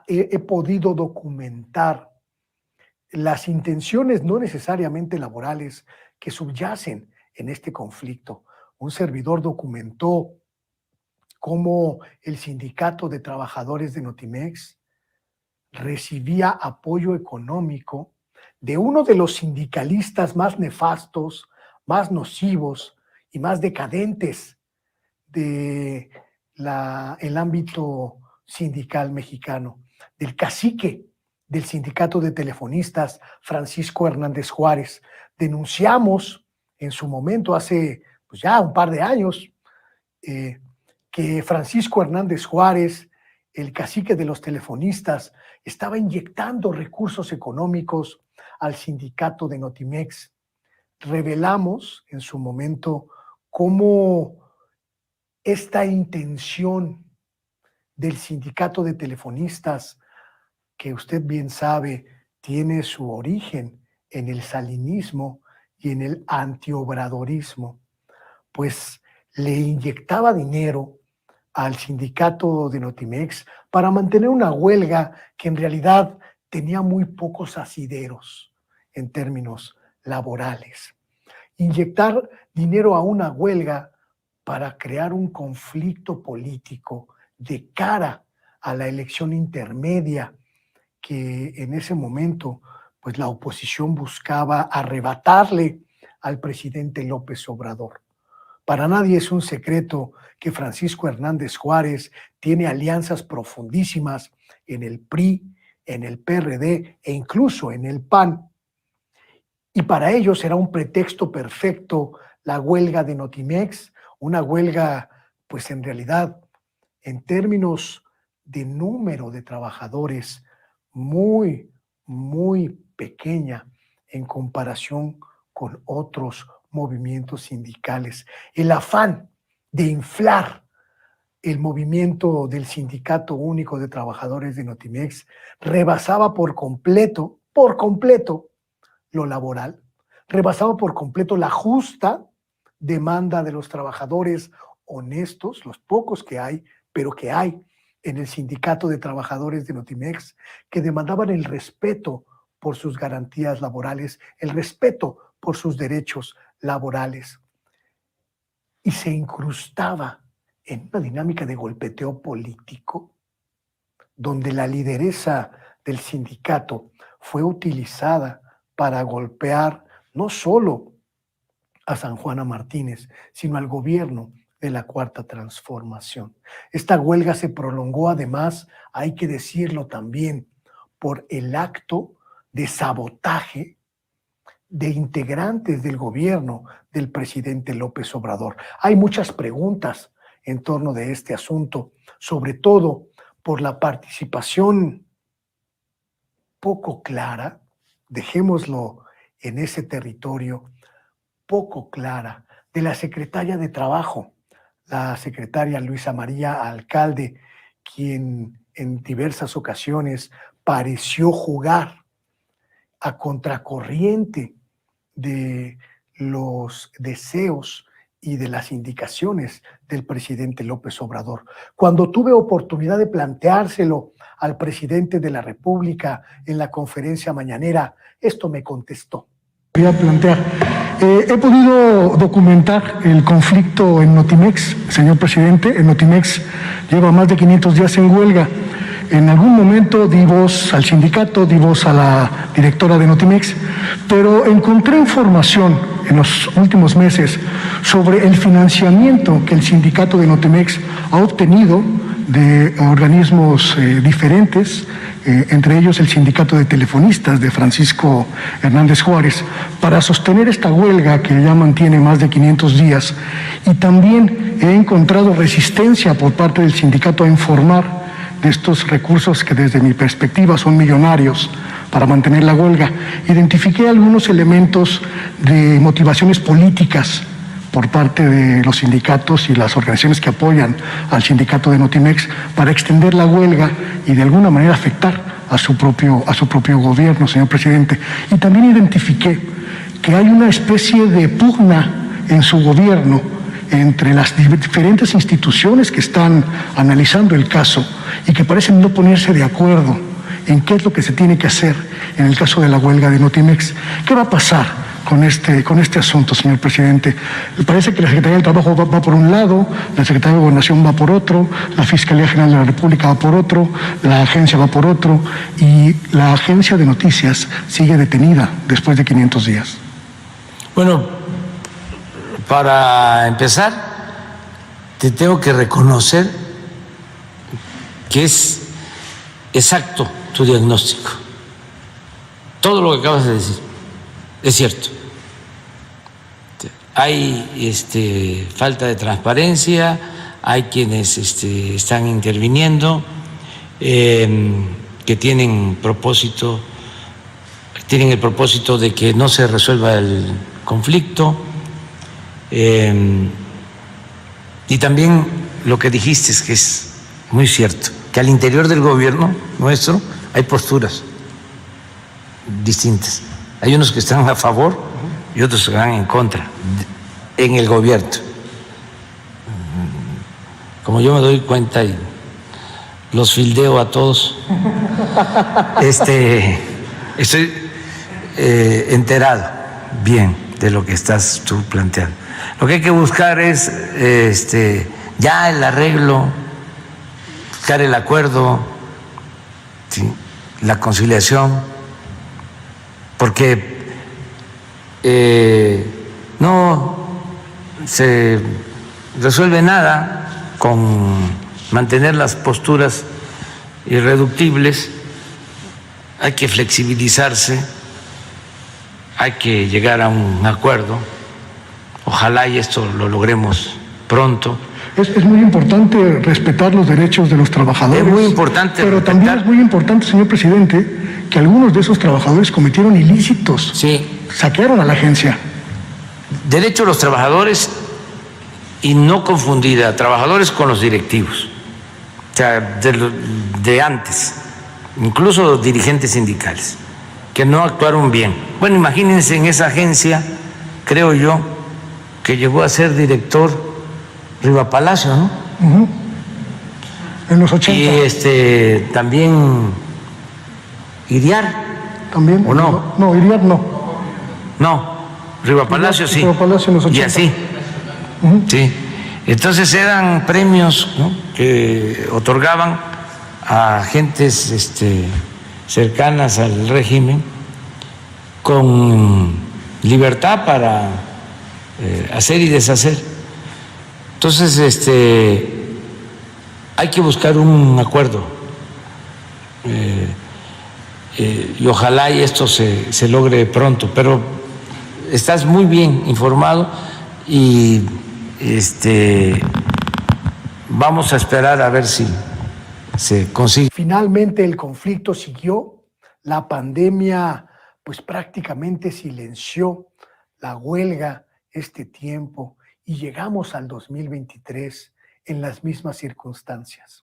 he podido documentar las intenciones no necesariamente laborales que subyacen en este conflicto. Un servidor documentó cómo el Sindicato de Trabajadores de Notimex recibía apoyo económico de uno de los sindicalistas más nefastos, más nocivos y más decadentes del ámbito sindical mexicano, del cacique del Sindicato de Telefonistas, Francisco Hernández Juárez. Denunciamos en su momento, hace pues ya un par de años, que Francisco Hernández Juárez, el cacique de los telefonistas, estaba inyectando recursos económicos al sindicato de Notimex. Revelamos en su momento cómo esta intención del sindicato de telefonistas, que usted bien sabe, tiene su origen en el salinismo y en el antiobradorismo, pues le inyectaba dinero al sindicato de Notimex para mantener una huelga que en realidad tenía muy pocos asideros en términos laborales. Inyectar dinero a una huelga para crear un conflicto político de cara a la elección intermedia que en ese momento pues la oposición buscaba arrebatarle al presidente López Obrador. Para nadie es un secreto que Francisco Hernández Juárez tiene alianzas profundísimas en el PRI, en el PRD e incluso en el PAN. Y para ellos será un pretexto perfecto la huelga de Notimex, una huelga, pues en realidad, en términos de número de trabajadores, muy, muy pequeña en comparación con otros movimientos sindicales. El afán de inflar el movimiento del Sindicato Único de Trabajadores de Notimex rebasaba por completo lo laboral, rebasaba por completo la justa demanda de los trabajadores honestos, los pocos que hay, pero que hay en el Sindicato de Trabajadores de Notimex, que demandaban el respeto por sus garantías laborales, el respeto por sus derechos laborales. Y se incrustaba en una dinámica de golpeteo político, donde la lideresa del sindicato fue utilizada para golpear no solo a San Juana Martínez, sino al gobierno de la Cuarta Transformación. Esta huelga se prolongó, además, hay que decirlo también, por el acto de sabotaje de integrantes del gobierno del presidente López Obrador. Hay muchas preguntas en torno de este asunto, sobre todo por la participación poco clara, dejémoslo en ese territorio, poco clara, de la secretaria de Trabajo, la secretaria Luisa María Alcalde, quien en diversas ocasiones pareció jugar a contracorriente de los deseos y de las indicaciones del presidente López Obrador. Cuando tuve oportunidad de planteárselo al presidente de la República en la conferencia mañanera, esto me contestó. Voy a plantear. He podido documentar el conflicto en Notimex, señor presidente. En Notimex lleva más de 500 días en huelga. En algún momento di voz al sindicato, di voz a la directora de Notimex, pero encontré información en los últimos meses sobre el financiamiento que el sindicato de Notimex ha obtenido de organismos diferentes, entre ellos el Sindicato de Telefonistas de Francisco Hernández Juárez, para sostener esta huelga que ya mantiene más de 500 días. Y también he encontrado resistencia por parte del sindicato a informar de estos recursos que desde mi perspectiva son millonarios para mantener la huelga. Identifiqué algunos elementos de motivaciones políticas por parte de los sindicatos y las organizaciones que apoyan al sindicato de Notimex para extender la huelga y de alguna manera afectar a su propio gobierno, señor presidente. Y también identifiqué que hay una especie de pugna en su gobierno entre las diferentes instituciones que están analizando el caso y que parecen no ponerse de acuerdo en qué es lo que se tiene que hacer en el caso de la huelga de Notimex. ¿Qué va a pasar con este asunto, señor presidente? Parece que la Secretaría del Trabajo va por un lado, la Secretaría de Gobernación va por otro, la Fiscalía General de la República va por otro, la agencia va por otro, y la agencia de noticias sigue detenida después de 500 días. Bueno, para empezar, te tengo que reconocer que es exacto tu diagnóstico. Todo lo que acabas de decir es cierto. Hay falta de transparencia, hay quienes están interviniendo, que tienen el propósito de que no se resuelva el conflicto, y también lo que dijiste es que es muy cierto, que al interior del gobierno nuestro hay posturas distintas. Hay unos que están a favor y otros que están en contra en el gobierno. Como yo me doy cuenta y los fildeo a todos, estoy enterado bien de lo que estás tú planteando. Lo que hay que buscar es ya el arreglo, buscar el acuerdo, ¿sí?, la conciliación, porque no se resuelve nada con mantener las posturas irreductibles. Hay que flexibilizarse, hay que llegar a un acuerdo. Ojalá y esto lo logremos pronto. Es muy importante respetar los derechos de los trabajadores. Es muy importante. Pero también es muy importante, señor presidente, que algunos de esos trabajadores cometieron ilícitos. Sí. Saquearon a la agencia. Derecho de los trabajadores, y no confundir a trabajadores con los directivos. O sea, de antes, incluso los dirigentes sindicales, que no actuaron bien. Bueno, imagínense en esa agencia, creo yo, que llegó a ser director Riva Palacio, ¿no? Uh-huh. En los 80. Y también Iriar. ¿También? ¿O no? No, Iriar no. No, Riva Palacio sí. Riva Palacio en los 80. Y así. Uh-huh. Sí. Entonces eran premios, ¿no?, que otorgaban a gentes cercanas al régimen con libertad para hacer y deshacer. Entonces hay que buscar un acuerdo, y ojalá y esto se logre pronto, pero estás muy bien informado y vamos a esperar a ver si se consigue. Finalmente el conflicto siguió, la pandemia pues prácticamente silenció la huelga este tiempo y llegamos al 2023 en las mismas circunstancias.